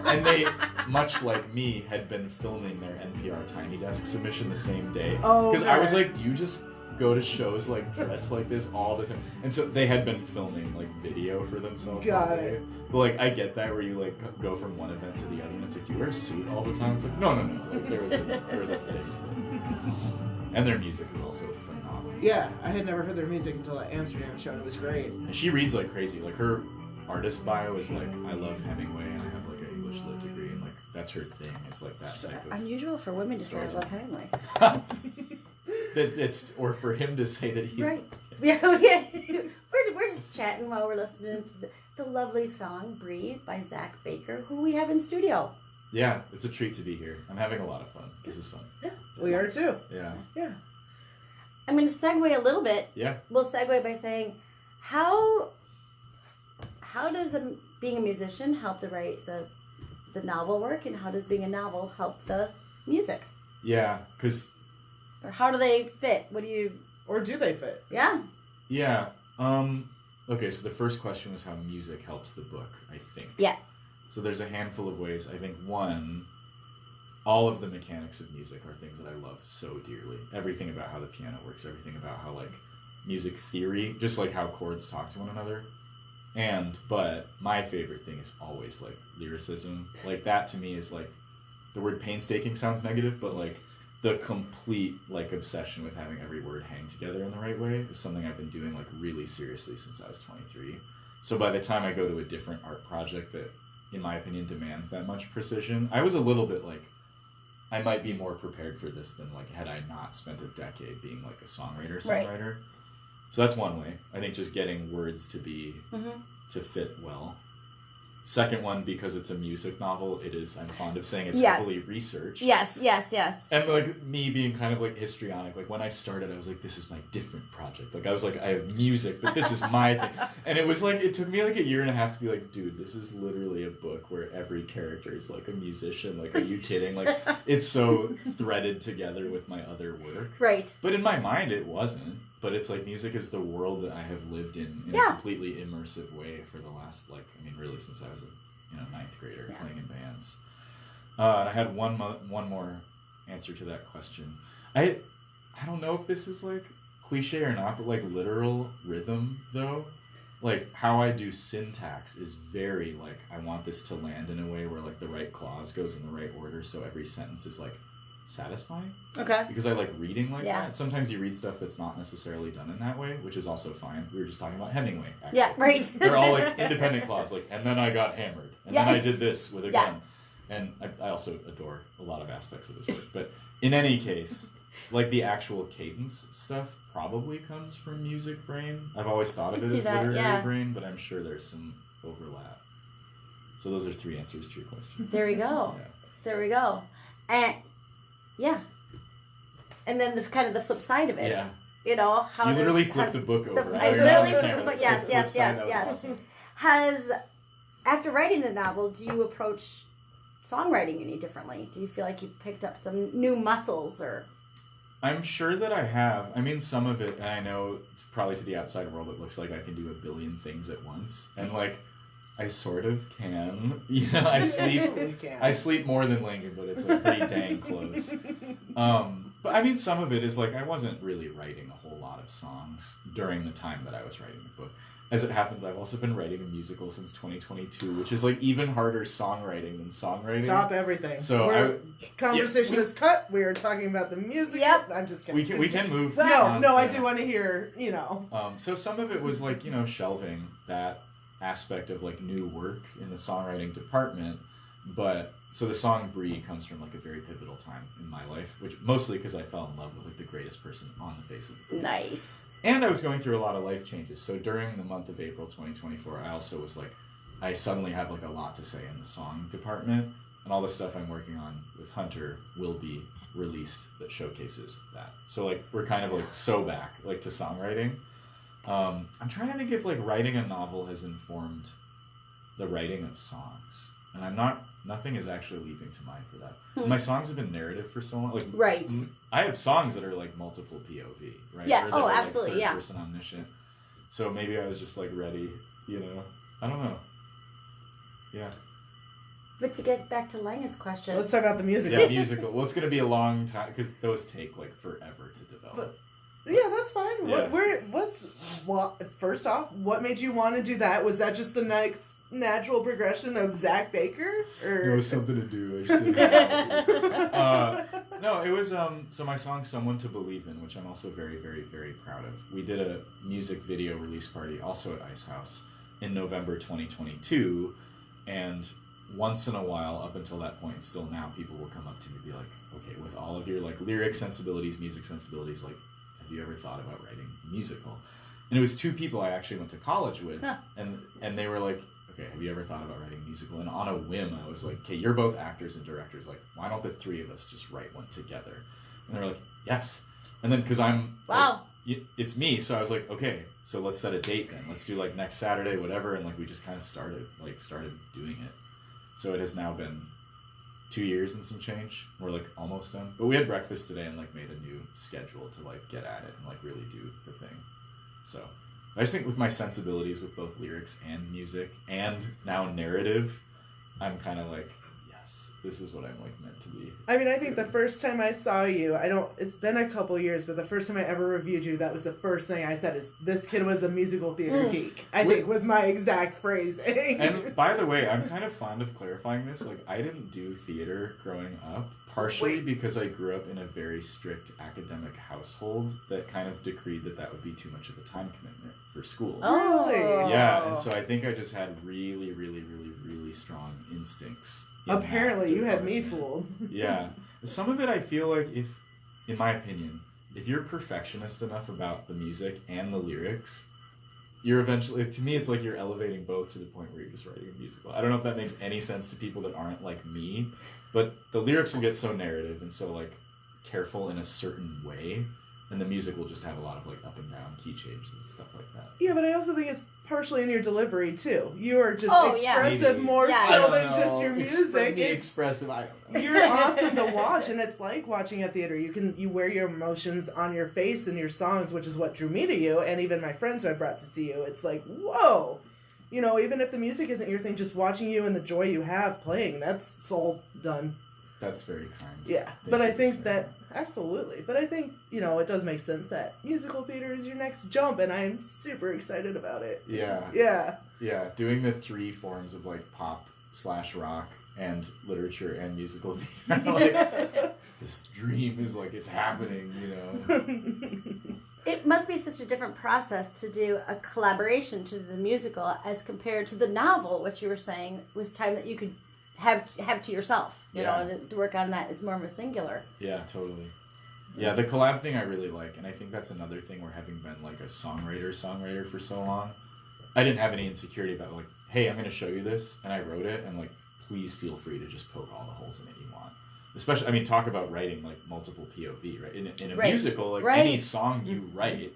and they, much like me, had been filming their NPR Tiny Desk submission the same day. Oh, Because I was okay. like, do you just go to shows like dressed like this all the time? And so they had been filming like video for themselves. Got all it. day. But like I get that where you like go from one event to the other, and it's like, do you wear a suit all the time? It's like, no. Like, there was a thing. And their music is also phenomenal. yeah, I had never heard their music until at Amsterdam show, and it was great. And she reads like crazy. Like her artist bio is like, I love Hemingway and I have like an English lit degree, and like that's her thing. Is like that type of. Unusual for women to say I love Hemingway. It's or for him to say that he's Right. Yeah, we're just chatting while we're listening to the lovely song "Breathe" by Zach Baker, who we have in studio. Yeah, it's a treat to be here. I'm having a lot of fun. This is fun. We are too. Yeah. Yeah. I'm going to segue a little bit. Yeah. We'll segue by saying, how does being a musician help to write the novel work, and how does being a novel help the music? Yeah, because Or how do they fit? What do you? Or do they fit? Yeah. yeah. Okay, so the first question was how music helps the book, I think. Yeah. So there's a handful of ways. I think one, all of the mechanics of music are things that I love so dearly. Everything about how the piano works, everything about how like music theory, just like how chords talk to one another. But my favorite thing is always like lyricism. Like that to me is like, the word painstaking sounds negative, but like the complete like obsession with having every word hang together in the right way is something I've been doing like really seriously since I was 23. So by the time I go to a different art project that, in my opinion, demands that much precision, I was a little bit like, I might be more prepared for this than like had I not spent a decade being like a songwriter. Right. So that's one way. I think just getting words to be to fit well. Second one, because it's a music novel, it is, I'm fond of saying, it's Yes. heavily researched. Yes. And like me being kind of like histrionic, like when I started, I was like, this is my different project. Like I was like, I have music, but this is my thing. And it was like, it took me like a year and a half to be like, dude, this is literally a book where every character is like a musician. Like, are you kidding? Like, it's so threaded together with my other work. Right. But in my mind, it wasn't. But it's like music is the world that I have lived in a completely immersive way for the last, like, I mean, really since I was a ninth grader playing in bands. And I had one more answer to that question. I don't know if this is like cliche or not, but like literal rhythm though, like how I do syntax is very like, I want this to land in a way where like the right clause goes in the right order, so every sentence is like satisfying. Okay. Because I like reading like Yeah. that. Sometimes you read stuff that's not necessarily done in that way, which is also fine. We were just talking about Hemingway. Actually. Yeah. Right. They're all like independent clause, like, and then I got hammered, and then Yeah. I did this with a Yeah. gun. And I also adore a lot of aspects of his work. But in any case, like the actual cadence stuff probably comes from music brain. I've always thought of I it see as that, literary yeah. brain, but I'm sure there's some overlap. So those are 3 answers to your question. There we go. Yeah. There we go. And yeah. And then the kind of the flip side of it. Yeah. You know how You does- literally flip has- the book over. I You're not on literally the flip camera. the book. It's Yes, the flip yes, side. yes, That was yes. awesome. Has, after writing the novel, do you approach songwriting any differently? Do you feel like you picked up some new muscles or? I'm sure that I have. I mean, some of it, and I know probably to the outside world, it looks like I can do a billion things at once. And like, I sort of can. You know, I sleep more than Lincoln, but it's like pretty dang close. But I mean, some of it is like I wasn't really writing a whole lot of songs during the time that I was writing the book. As it happens, I've also been writing a musical since 2022, which is like even harder songwriting than songwriting. Stop everything. So conversation is cut. We are talking about the music. Yep. I'm just kidding. We can move. No, I do want to hear. You know. So some of it was like shelving that aspect of like new work in the songwriting department, but so the song Brie comes from like a very pivotal time in my life, which mostly because I fell in love with like the greatest person on the face of the planet. Nice. And I was going through a lot of life changes. So during the month of April 2024, I also was like, I suddenly have like a lot to say in the song department, and all the stuff I'm working on with Hunter will be released that showcases that. So like we're kind of like so back like to songwriting. I'm trying to think if like writing a novel has informed the writing of songs, and nothing is actually leaping to mind for that. My songs have been narrative for so long. Like, right. I have songs that are like multiple POV, right? Yeah. Or that are, Absolutely. Like, yeah. third person omniscient. So maybe I was just like ready, I don't know. Yeah. But to get back to Langen's question, Let's talk about the musical. Yeah, musical. Well, it's gonna be a long time because those take like forever to develop. Yeah, that's fine. Yeah. First off, what made you want to do that? Was that just the next natural progression of Zach Baker? Or There was something to do. I just didn't have to. No, it was so my song "Someone to Believe In," which I'm also very, very, very proud of. We did a music video release party also at Ice House in November 2022, and once in a while, up until that point, still now, people will come up to me and be like, "Okay, with all of your like lyric sensibilities, music sensibilities, like, have you ever thought about writing a musical?" And it was two people I actually went to college with, and they were like, "Okay, have you ever thought about writing a musical?" And on a whim, I was like, "Okay, you're both actors and directors. Like, why don't the three of us just write one together?" And they were like, "Yes." And then because I'm wow, like, it's me, so I was like, "Okay, so let's set a date then. Let's do like next Saturday, whatever." And like we just kind of started doing it. So it has now been 2 years and some change. We're like almost done. But we had breakfast today and like made a new schedule to like get at it and like really do the thing. So I just think with my sensibilities with both lyrics and music and now narrative, I'm kind of like, yes, this is what I'm like meant to be. I mean, I think the first time I saw you, it's been a couple years, but the first time I ever reviewed you, that was the first thing I said is, this kid was a musical theater geek. I think was my exact phrasing. And by the way, I'm kind of fond of clarifying this. Like, I didn't do theater growing up, partially because I grew up in a very strict academic household that kind of decreed that would be too much of a time commitment for school. Oh. Really? Yeah, and so I think I just had really, really, really, really strong instincts. Apparently, you had me fooled. Yeah. Some of it I feel like in my opinion, if you're perfectionist enough about the music and the lyrics, you're eventually, to me, it's like you're elevating both to the point where you're just writing a musical. I don't know if that makes any sense to people that aren't like me, but the lyrics will get so narrative and so like careful in a certain way, and the music will just have a lot of like up and down key changes and stuff like that. Yeah, but I also think it's partially in your delivery too. You are just expressive Maybe. more Yeah. so than just your music. Expressive, I don't know. You're awesome to watch, and it's like watching a theater. You wear your emotions on your face in your songs, which is what drew me to you, and even my friends who I brought to see you. It's like, whoa, even if the music isn't your thing, just watching you and the joy you have playing, that's soul done. That's very kind. Yeah, but I think that absolutely. But I think it does make sense that musical theater is your next jump, and I'm super excited about it. Yeah. Yeah. Yeah, doing the three forms of like pop/rock and literature and musical theater. Like, this dream is like it's happening, It must be such a different process to do a collaboration to the musical as compared to the novel, which you were saying was time that you could have to yourself. You know, to work on that is more of a singular. Yeah, totally. Yeah, the collab thing I really like, and I think that's another thing where having been like a songwriter for so long, I didn't have any insecurity about like, hey, I'm going to show you this, and I wrote it, and like, please feel free to just poke all the holes in it you want. Especially, I mean, talk about writing like multiple POV, right? In a musical, like any song you write,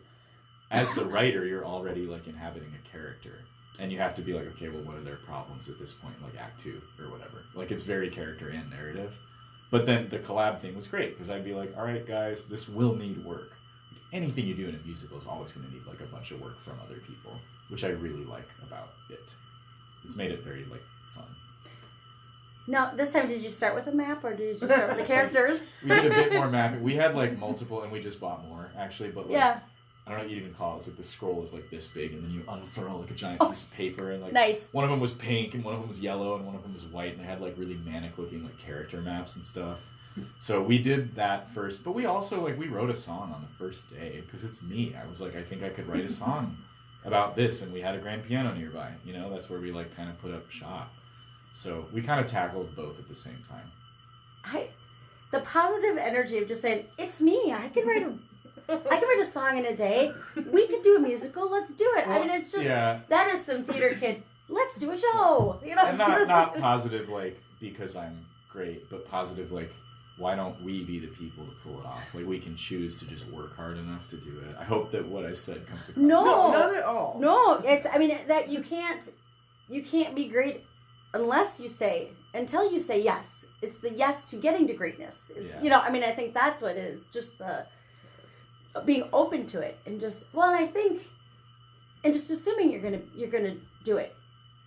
as the writer, you're already like inhabiting a character. And you have to be like, okay, well, what are their problems at this point, like Act 2 or whatever? Like, it's very character and narrative. But then the collab thing was great, because I'd be like, all right, guys, this will need work. Like, anything you do in a musical is always going to need, like, a bunch of work from other people, which I really like about it. it's made it very like fun. Now, this time, did you start with a map or did you just start with the characters? We did a bit more mapping. We had like multiple, and we just bought more actually. But like, Yeah. I don't know what you'd even call it. It's like the scroll is like this big, and then you unfurl like a giant piece of paper, and like Nice. one of them was pink, and one of them was yellow, and one of them was white, and they had like really manic looking like character maps and stuff. So we did that first, but we also like we wrote a song on the first day because it's me. I was like, I think I could write a song about this, and we had a grand piano nearby. You know, that's where we like kind of put up shop. So we kind of tackled both at the same time. The positive energy of just saying, it's me. I can write a song in a day. We could do a musical. Let's do it. Well, I mean, it's just yeah. that is some theater kid. Let's do a show. You know, And not positive like because I'm great, but positive like why don't we be the people to pull it off? Like we can choose to just work hard enough to do it. I hope that what I said comes across. No, not at all. No, it's. I mean that you can't be great until you say yes. It's the yes to getting to greatness. It's I mean I think that's what it is. Just the being open to it and just and just assuming you're gonna do it.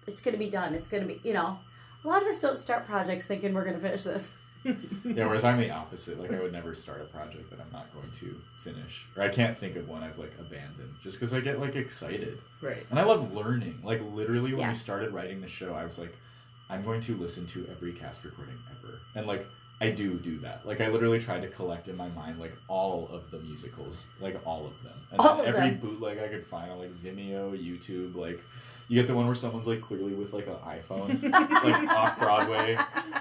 It's gonna be done. It's gonna be a lot of us don't start projects thinking we're gonna finish this. Yeah, whereas I'm the opposite. Like I would never start a project that I'm not going to finish, or I can't think of one I've like abandoned just because I get like excited. Right. And I love learning. Like literally when Yeah. we started writing the show, I was like, I'm going to listen to every cast recording ever, and like I do that. Like I literally tried to collect in my mind like all of the musicals, like all of them, and All then of every them. bootleg I could find on like Vimeo, YouTube, like. You get the one where someone's like clearly with like an iPhone, like off Broadway,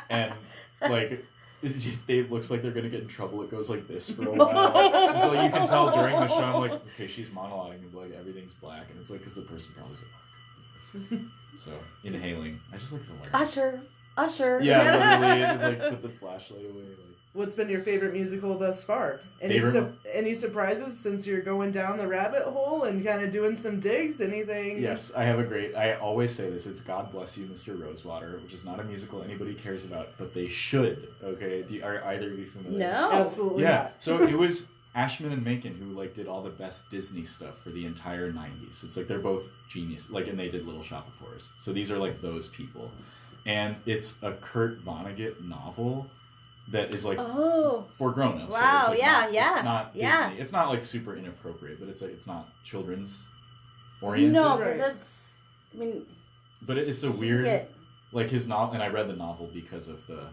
and like it looks like they're gonna get in trouble. It goes like this for a while. And so like, you can tell during the show, I'm like, okay, she's monologuing, and like everything's black, and it's like because the person probably's like, so inhaling. I just like to learn. Usher. Yeah, literally, and, like put the flashlight away. Like. What's been your favorite musical thus far? Favorite? Any surprises since you're going down the rabbit hole and kind of doing some digs? Anything? Yes, I have I always say this, it's God Bless You, Mr. Rosewater, which is not a musical anybody cares about, but they should, okay? Are either of you familiar? No. Absolutely Yeah, not. so it was Ashman and Menken who, like, did all the best Disney stuff for the entire 90s. It's like they're both genius, like, and they did Little Shop of Horrors. So these are, like, those people. And it's a Kurt Vonnegut novel that is, like, for grown-ups. Wow, so it's, like, yeah, not, yeah. It's not yeah. Disney. It's not, like, super inappropriate, but it's, like, it's not children's oriented. No, because Right. that's, I mean... But it's a weird, like his novel, and I read the novel because of the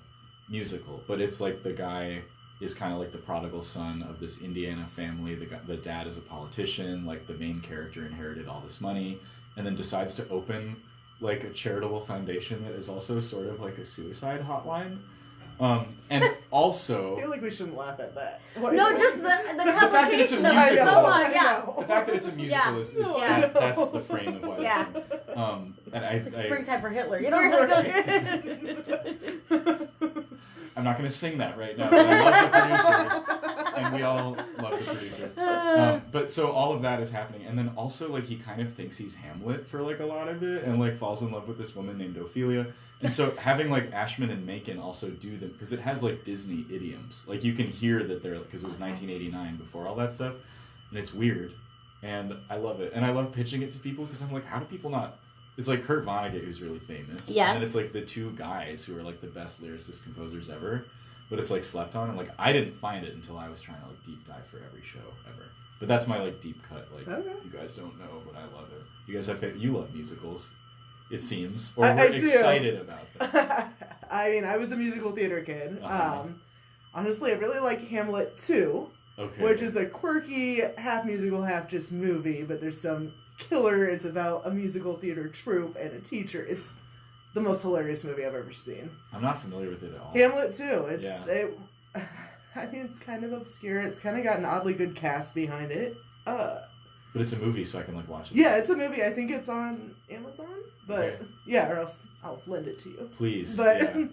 musical, but it's like the guy is kind of like the prodigal son of this Indiana family. The dad is a politician, like the main character inherited all this money, and then decides to open like a charitable foundation that is also sort of like a suicide hotline. And also... I feel like we shouldn't laugh at that. No, just the fact that it's a complication of it musical. so long, yeah. The fact that it's a musical is Yeah. that's the frame of why it's Yeah. and I Springtime for Hitler, you know? I'm not going to sing that right now, but I love the producers, and we all love the producers. But so all of that is happening, and then also like he kind of thinks he's Hamlet for like a lot of it, and like falls in love with this woman named Ophelia. And so having like Ashman and Menken also do them because it has like Disney idioms, like you can hear that they're because it was 1989 before all that stuff, and it's weird, and I love it, and I love pitching it to people because I'm like, how do people not? It's like Kurt Vonnegut, who's really famous. Yes. And it's like the two guys who are like the best lyricist composers ever. But it's like slept on. And like I didn't find it until I was trying to like deep dive for every show ever. But that's my like deep cut. Like Okay. you guys don't know, but I love it. You guys you love musicals, it seems. Or I we're do. excited about them. I mean, I was a musical theater kid. Uh-huh. Honestly, I really like Hamlet 2, Okay. which is a quirky, half musical, half just movie, but there's some killer. It's about a musical theater troupe and a teacher. It's the most hilarious movie I've ever seen. I'm not familiar with it at all. Hamlet 2. I mean, it's kind of obscure. It's kind of got an oddly good cast behind it. But it's a movie, so I can like watch it. Yeah, it's a movie. I think it's on Amazon, but Okay. yeah, or else I'll lend it to you. Please. But yeah.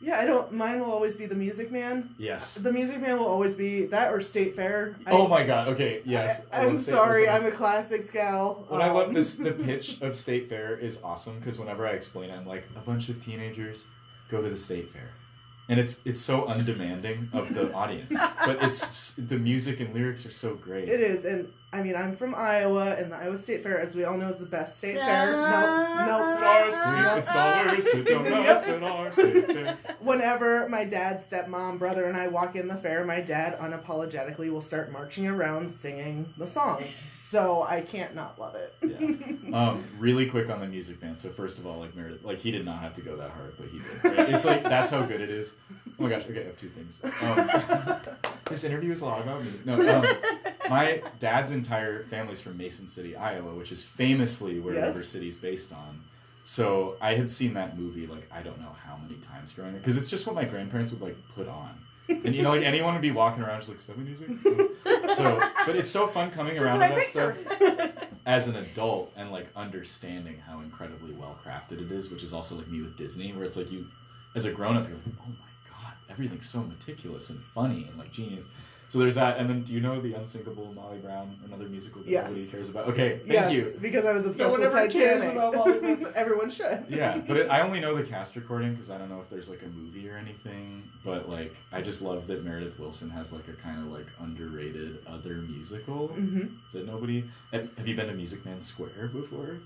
yeah, I don't. Mine will always be The Music Man. Yes. The Music Man will always be that or State Fair. Oh my god. Okay. Yes. I I'm love State sorry. Fair so I'm much. a classics gal. What I love the pitch of State Fair is awesome because whenever I explain it, I'm like, a bunch of teenagers go to the State Fair, and it's so undemanding of the audience, but it's the music and lyrics are so great. It is, and I mean, I'm from Iowa, and the Iowa State Fair, as we all know, is the best state fair. It's dollars to donuts in our state fair. Whenever my dad, stepmom, brother, and I walk in the fair, my dad unapologetically will start marching around singing the songs. So I can't not love it. Yeah. Really quick on the music band. So first of all, like Meredith, like he did not have to go that hard, but he did. Right? It's like that's how good it is. Oh my gosh. Okay, I have two things. This interview is a lot about me. No. My dad's entire family's from Mason City, Iowa, which is famously where River City's based on. So I had seen that movie like I don't know how many times growing up because it's just what my grandparents would like put on, and you know like anyone would be walking around just like 70s. So, but it's so fun coming around to that stuff as an adult and like understanding how incredibly well crafted it is, which is also like me with Disney, where it's like you, as a grown up, you're like, oh my god, everything's so meticulous and funny and like genius. So there's that, and then do you know The Unsinkable Molly Brown, another musical that nobody cares about? Okay, thank you. Because I was obsessed with Titanic. About Molly Brown. Everyone should. Yeah, but I only know the cast recording because I don't know if there's like a movie or anything. But like, I just love that Meredith Willson has like a kind of like underrated other musical that nobody. Have you been to Music Man Square before?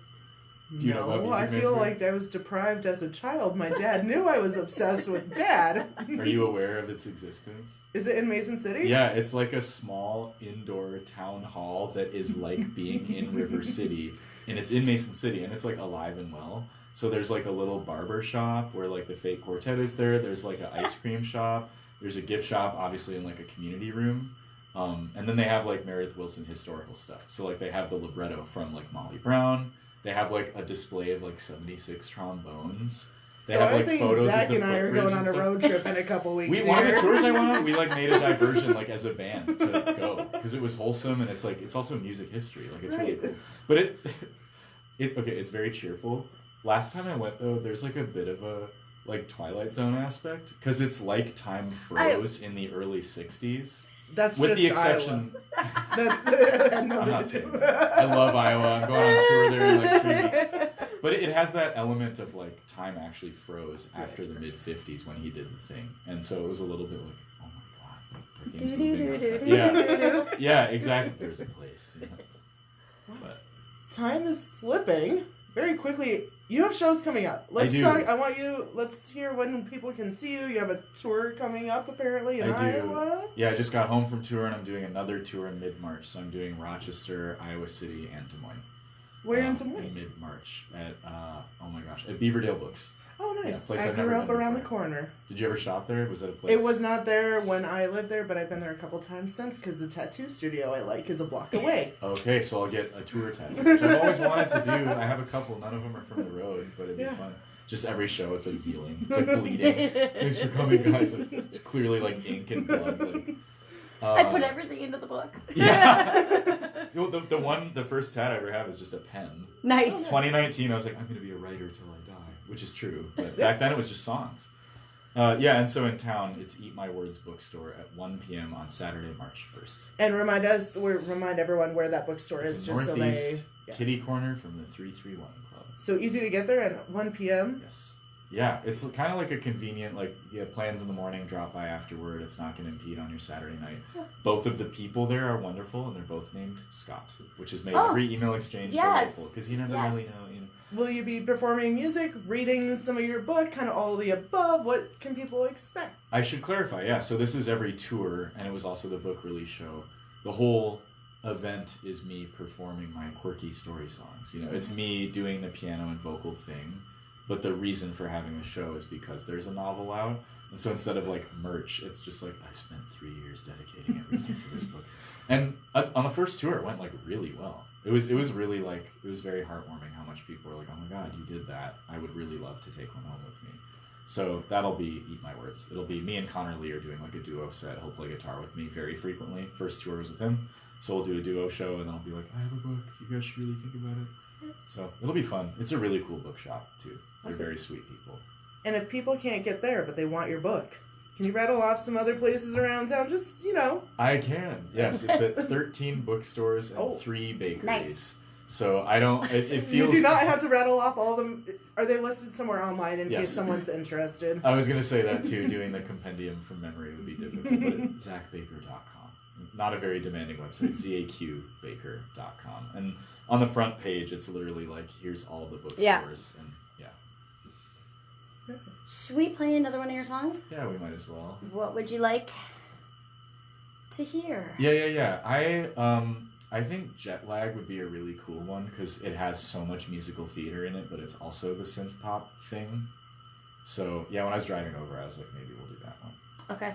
Do you know about Music I Man feel Square? like I was deprived as a child. My dad knew I was obsessed with Dad. Are you aware of its existence? Is it in Mason City? Yeah, it's like a small indoor town hall that is like being in River City, and it's in Mason City, and it's like alive and well. So there's like a little barber shop where like the fake quartet is there. There's like an ice cream shop. There's a gift shop, obviously in like a community room. And then they have like Meredith Willson historical stuff. So like they have the libretto from like Molly Brown. They have like a display of like 76 trombones. They have like photos Zach of the and I are going on a road trip in a couple weeks. One of the tours I went on, we like made a diversion like as a band to go because it was wholesome and it's like it's also music history. Like it's really cool. But it's very cheerful. Last time I went though, there's like a bit of a like Twilight Zone aspect because it's like time froze in the early 60s. That's with just the exception. I'm not saying that. I love Iowa. I'm going on tour there in like 3 weeks. But it has that element of like time actually froze after the mid 50s when he did the thing, and so it was a little bit like, oh my god, like, things moving outside. Yeah, exactly. There's a place. You know? But time is slipping very quickly. You have shows coming up. Let's talk. Let's hear when people can see you. You have a tour coming up apparently in Iowa. Yeah, I just got home from tour and I'm doing another tour in mid-March. So I'm doing Rochester, Iowa City, and Des Moines. Where in Des Moines? In mid-March at at Beaverdale Books. Oh, nice. Yeah, I grew up around the corner. Did you ever shop there? Was that a place? It was not there when I lived there, but I've been there a couple times since because the tattoo studio I like is a block away. Okay, so I'll get a tour tattoo, which I've always wanted to do. I have a couple. None of them are from the road, but it'd be fun. Just every show, it's like healing. It's like bleeding. Thanks for coming, guys. It's clearly like ink and blood. Like, I put everything into the book. Yeah. The first tat I ever have is just a pen. Nice. 2019, I was like, I'm going to be a writer till I die, which is true. But back then it was just songs. And so in town, it's Eat My Words Bookstore at 1 p.m. on Saturday, March 1st. And remind everyone where that bookstore is, just Northeast, so they... Kitty Corner from the 331 Club. So easy to get there at 1 p.m.? Yes. Yeah, it's kind of like a convenient, like, you have plans in the morning, drop by afterward. It's not going to impede on your Saturday night. Yeah. Both of the people there are wonderful, and they're both named Scott, which has made every email exchange delightful, because you never really know, you know. Will you be performing music, reading some of your book, kind of all of the above? What can people expect? I should clarify, yeah. So this is every tour, and it was also the book release show. The whole event is me performing my quirky story songs. You know, it's me doing the piano and vocal thing. But the reason for having the show is because there's a novel out. And so instead of like merch, it's just like, I spent 3 years dedicating everything to this book. And on the first tour, it went like really well. It was really like, it was very heartwarming how much people were like, oh my God, you did that. I would really love to take one home with me. So that'll be Eat My Words. It'll be me and Connor Lee are doing like a duo set. He'll play guitar with me very frequently. First tour was with him. So we'll do a duo show and then I'll be like, I have a book. You guys should really think about it. So it'll be fun. It's a really cool bookshop too. They're very sweet people. And if people can't get there, but they want your book, can you rattle off some other places around town? Just, you know. I can. Yes, it's at 13 bookstores and 3 bakeries. Nice. So I don't. It feels. You do not have to rattle off all of them. Are they listed somewhere online in case someone's interested? I was going to say that too. Doing the compendium from memory would be difficult, but at ZachBaker.com. not a very demanding website, zaqbaker.com. And on the front page, it's literally like, here's all the bookstores. Yeah. And Should we play another one of your songs? yeah, we might as well. What would you like to hear? Yeah. I think Jet Lag would be a really cool one because it has so much musical theater in it, but it's also the synth pop thing. So yeah, when I was driving over, I was like, maybe we'll do that one. Okay.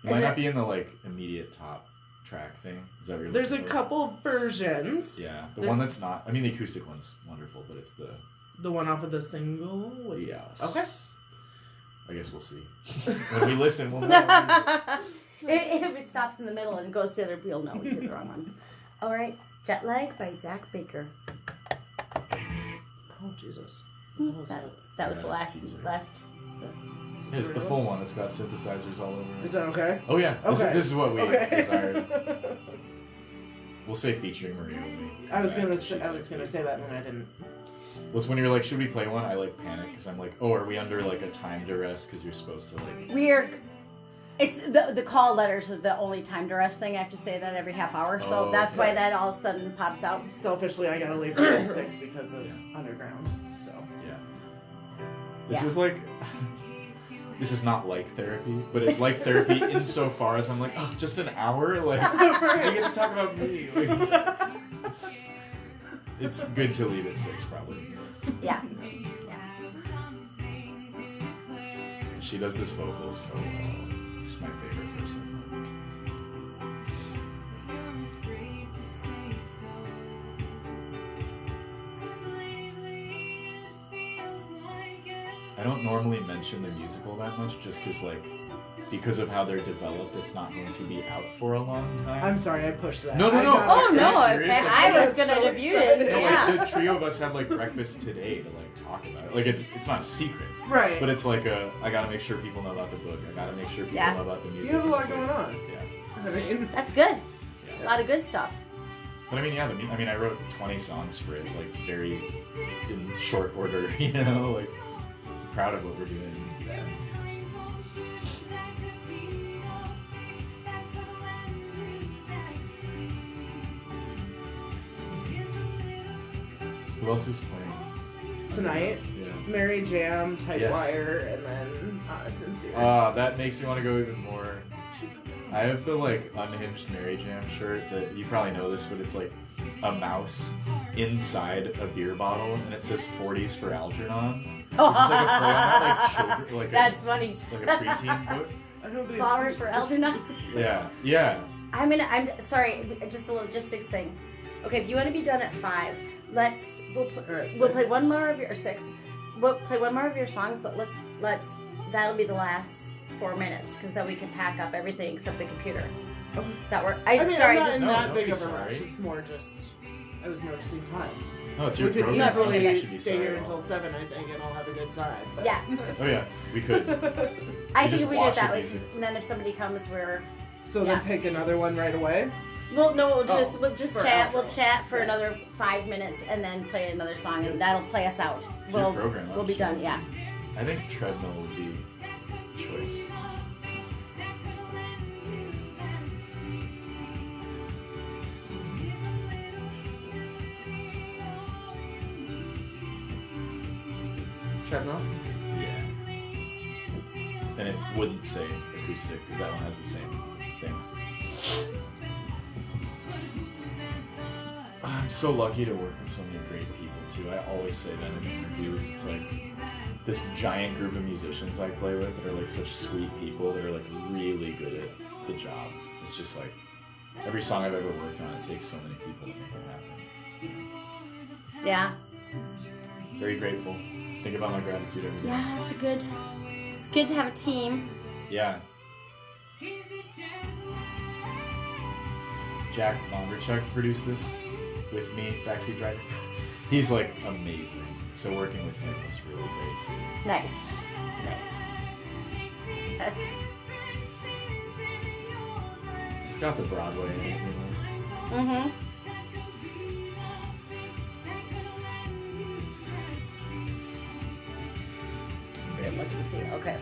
It might not be in the like immediate top track thing. Is that what you're There's a looking for? couple versions. Yeah, the one that's not. I mean, the acoustic one's wonderful, but it's the The one off of the single. yes. Okay. I guess we'll see. When we listen, we'll know. If it stops in the middle and goes to the other, we'll know we did the wrong one. All right, Jet Lag by Zach Baker. Oh Jesus. That was the last. It's the full one. It's got synthesizers all over it. Is that okay? Oh yeah. Okay. This is what we Okay. desired. We'll say featuring Maria. I was gonna say that, and I didn't. What's when you're like, should we play one? I like panic because I'm like, oh, are we under like a time duress because you're supposed to like. It's the call letters are the only time to rest thing. I have to say that every half hour, so that's why that all of a sudden pops out. Selfishly, I gotta leave at 6 because of Underground. So Yeah. This is like. This is not like therapy, but it's like therapy insofar as I'm like, oh, just an hour? Like, I get to talk about me. Like, it's good to leave at 6, probably. Yeah. She does this vocal so well. She's my favorite person. I don't normally mention the musical that much just because of how they're developed, it's not going to be out for a long time. I'm sorry, I pushed that. No. Oh no! serious? I was gonna debut it. No, Yeah. like, the trio of us had like breakfast today to like talk about it. Like it's not a secret, Right. but it's like I gotta make sure people know about the book. I gotta make sure people know about the music. You have a lot It's going like- on. Yeah. I mean, That's good. Yeah. A lot of good stuff. But I mean, yeah. I wrote 20 songs for it, like very in short order. You know, like I'm proud of what we're doing. Who else is playing? tonight, Yeah. Mary Jam, Typewire, Yes. and then Sincere. That makes me want to go even more. I have the like unhinged Mary Jam shirt that you probably know this, but it's like a mouse inside a beer bottle, and it says 40s for Algernon. It's just like a play on that, like children, like That's funny. like a preteen book. I don't think Flowers for Algernon. Yeah. I'm sorry. Just a logistics thing. Okay, if you want to be done at 5, we'll play one more of your 6. We'll play one more of your songs, but let's that'll be the last 4 minutes because then we can pack up everything except the computer. Okay. Does that work? I mean, sorry. I'm not Just in No, that don't big be of a sorry. rush. It's more just I was noticing time. No, it's We your could program. I don't think you easily should be stay sorry here at all. until 7, I think, and I'll have a good time. But yeah. Oh yeah, we could. I You think just if we did it watch that the way, music. and then if somebody comes, So Yeah. then pick another one right away. we'll Oh, we'll just for chat. outro. We'll chat for Yeah. another 5 minutes and then play another song, and that'll play us out. It's your program, We'll be done. Yeah. I think treadmill would be a choice. Treadmill. Yeah. And it wouldn't say acoustic because that one has the same thing. I'm so lucky to work with so many great people too. I always say that in interviews. It's like this giant group of musicians I play with that are like such sweet people. They're like really good at the job. It's just like every song I've ever worked on, it takes so many people to make it happen. Yeah. Very grateful. Think about my gratitude every day. Yeah. It's good to have a team. Yeah. Jack Vonderchuk produced this with me, backseat driver. He's like amazing. So working with him was really great too. Nice. That's, He's got the Broadway in it, you know. mm-hmm. Let me see. Okay.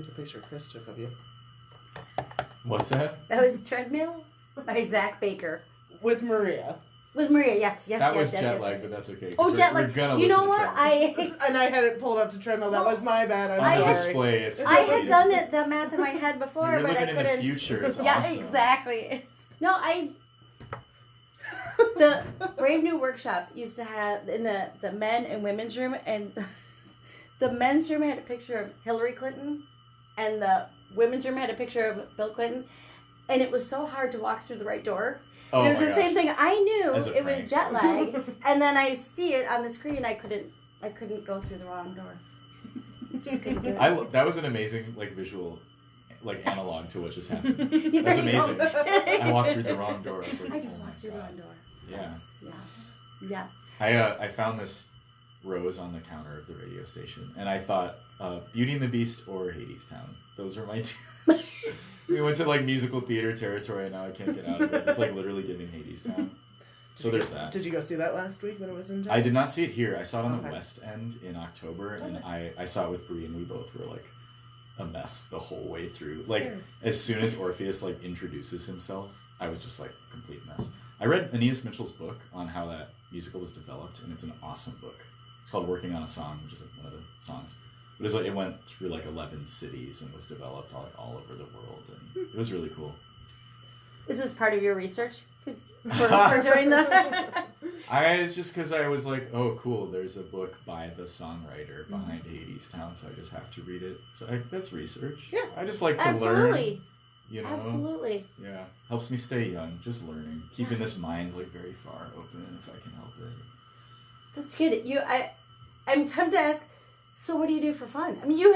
There's a picture Chris took of you. What's that? That was Treadmill by Zach Baker. With Maria. With Maria, yes. That was yes, jet yes, lag, yes. but that's okay. Oh, jet We're lag. gonna You know listen to what? Treadmill. And I had it pulled up to Treadmill. That was my bad. I'm On the sorry. display, it's I had crazy. done it, the math in my head before, You're but I looking in couldn't. the future. It's Yeah, awesome. exactly. The Brave New Workshop used to have in the men and women's room, and the men's room had a picture of Hillary Clinton, and the women's room had a picture of Bill Clinton, and it was so hard to walk through the right door. Oh, And it was my the gosh. same thing. I knew As a it prank. was jet lag, and then I see it on the screen. I couldn't go through the wrong door. Just couldn't do it. That was an amazing visual, analog to what just happened. Yeah, That's there you go. amazing. I walked through the wrong door. I was like, I just oh walked my through the God. wrong door. Yeah. That's- yeah. I found this rose on the counter of the radio station, and I thought Beauty and the Beast or Hades Town. Those were my two. We went to musical theater territory, and now I can't get out of it. It's literally giving Hades Town. So there's that. Did you go see that last week when it was in town? I did not see it here. I saw it on the Okay. West End in October, Oh, and nice. I saw it with Brie, and we both were a mess the whole way through. Sure. As soon as Orpheus introduces himself, I was just complete mess. I read Aeneas Mitchell's book on how that musical was developed, and it's an awesome book. It's called Working on a Song, which is one of the songs. But it's it went through 11 cities and was developed all over the world, and it was really cool. Is this part of your research for doing that? It's just because I was oh, cool, there's a book by the songwriter behind Hades Town, so I just have to read it. So that's research. Yeah. I just like to Absolutely. learn. Absolutely. Yeah. Helps me stay young, just learning. Keeping this mind very far open if I can help it. That's good. I'm tempted to ask, so what do you do for fun? I mean, you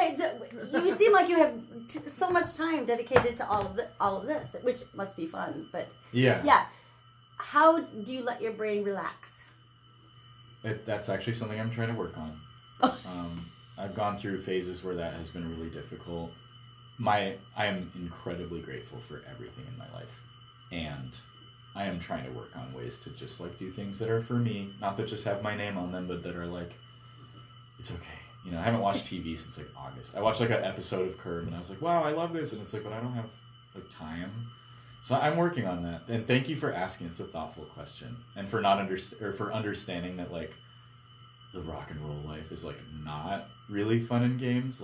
seem like you have so much time dedicated to all of this, which must be fun. But Yeah. how do you let your brain relax? That's actually something I'm trying to work on. I've gone through phases where that has been really difficult. I am incredibly grateful for everything in my life, and I am trying to work on ways to just do things that are for me, not that just have my name on them, but that are it's okay. I haven't watched TV since August. I watched an episode of Curb, and I was wow, I love this, and it's but I don't have time. So I'm working on that, and thank you for asking. It's a thoughtful question, and for for understanding that the rock and roll life is not really fun in games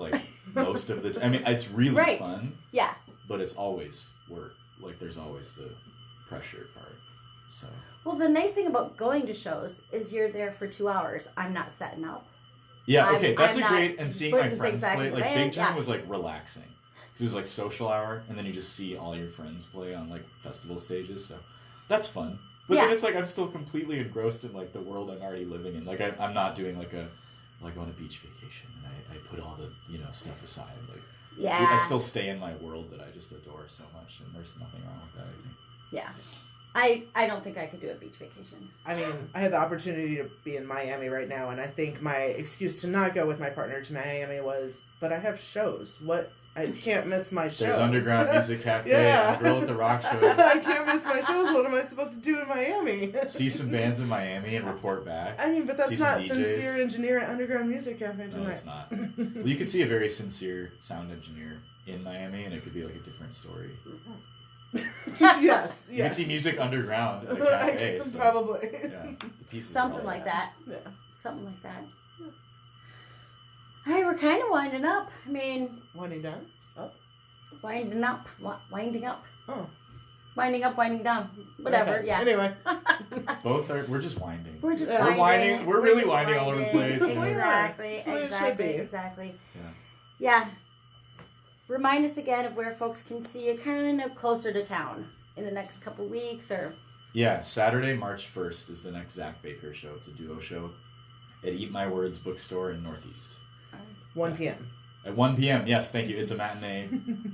most of the time. I mean, it's really Right. fun, Yeah. but it's always work. There's always the pressure part. So Well, the nice thing about going to shows is you're there for 2 hours. I'm not setting up. yeah, okay, that's I'm a not great. And seeing my putting friends things back play in the Big van, Time yeah. was relaxing. It was social hour, and then you just see all your friends play on festival stages. So that's fun. But then Yeah. it's I'm still completely engrossed in the world I'm already living in. I'm not doing on a beach vacation, and I put all the stuff aside. Yeah. I still stay in my world that I just adore so much, and there's nothing wrong with that. I think. Yeah. I don't think I could do a beach vacation. I mean, I had the opportunity to be in Miami right now, and I think my excuse to not go with my partner to Miami was, but I have shows. What? I can't miss my shows. There's Underground Music Cafe, Yeah. and Girl at the Rock Show. I can't miss my shows. What am I supposed to do in Miami? See some bands in Miami and report back. I mean, but that's See some not DJs. sincere engineer at Underground Music Cafe tonight. No, it's not. Well, you could see a very sincere sound engineer in Miami, and it could be a different story. Yes, You could yes. see Music Underground at a I cafe. can so, probably. yeah, the pieces are Something all like there. that. Yeah. Something like that. All right, we're kind of winding up. I mean, Winding down? winding up. Winding up. Oh. Winding up, winding down. Whatever, Okay. yeah. Anyway. Both are. We're just winding. We're just We're winding. We're really just winding all over the place, yeah. Exactly, That's the way it should exactly, be. exactly. Yeah. Yeah. Remind us again of where folks can see you kind of closer to town in the next couple weeks or... Yeah, Saturday, March 1st is the next Zach Baker show. It's a duo show at Eat My Words bookstore in Northeast. 1 p.m. At 1 p.m. Yes, thank you. It's a matinee.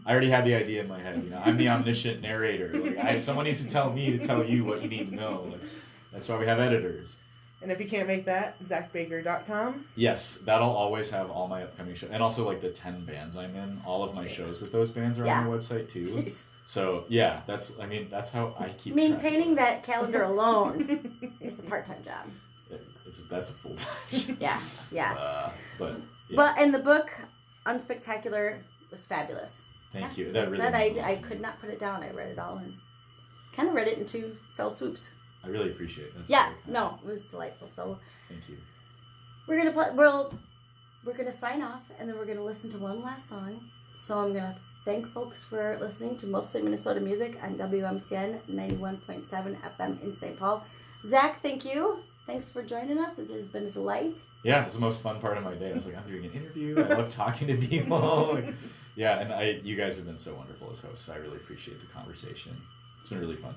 I already had the idea in my head. I'm the omniscient narrator. Someone needs to tell me to tell you what you need to know. That's why we have editors. And if you can't make that, ZachBaker.com. Yes, that'll always have all my upcoming shows. And also, the 10 bands I'm in. All of my shows with those bands are on the website, too. Jeez. So, yeah, that's how I keep Maintaining that calendar alone is a part-time job. That's a full-time job. Yeah, yeah. But, yeah. But, and the book, Unspectacular, was fabulous. Thank you. Like That I really said, means a I lot to me. could not put it down. I read it all and kind of read it in 2 fell swoops. I really appreciate it. That's Yeah, very kind. no, it was delightful. So Thank you. we're gonna we're gonna sign off, and then we're gonna listen to one last song. So I'm gonna thank folks for listening to Mostly Minnesota Music on WMCN 91.7 FM in St. Paul. Zach, thank you. Thanks for joining us. It has been a delight. Yeah, it was the most fun part of my day. I was like, I'm doing an interview. I love talking to people. Like, yeah, and you guys have been so wonderful as hosts. I really appreciate the conversation. It's been really fun.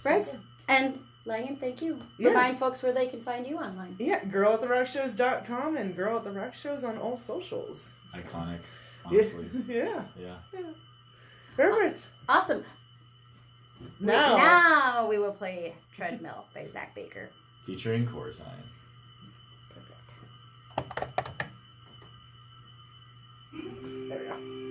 Right? And Langan, thank you. Yeah. Remind folks where they can find you online. Yeah, girlattherockshows.com and Girl at the Rock Shows on all socials. Iconic, honestly. Yeah. Yeah. Perfect. Awesome. Now we will play Treadmill by Zach Baker. Featuring Corzine. Perfect. There we go.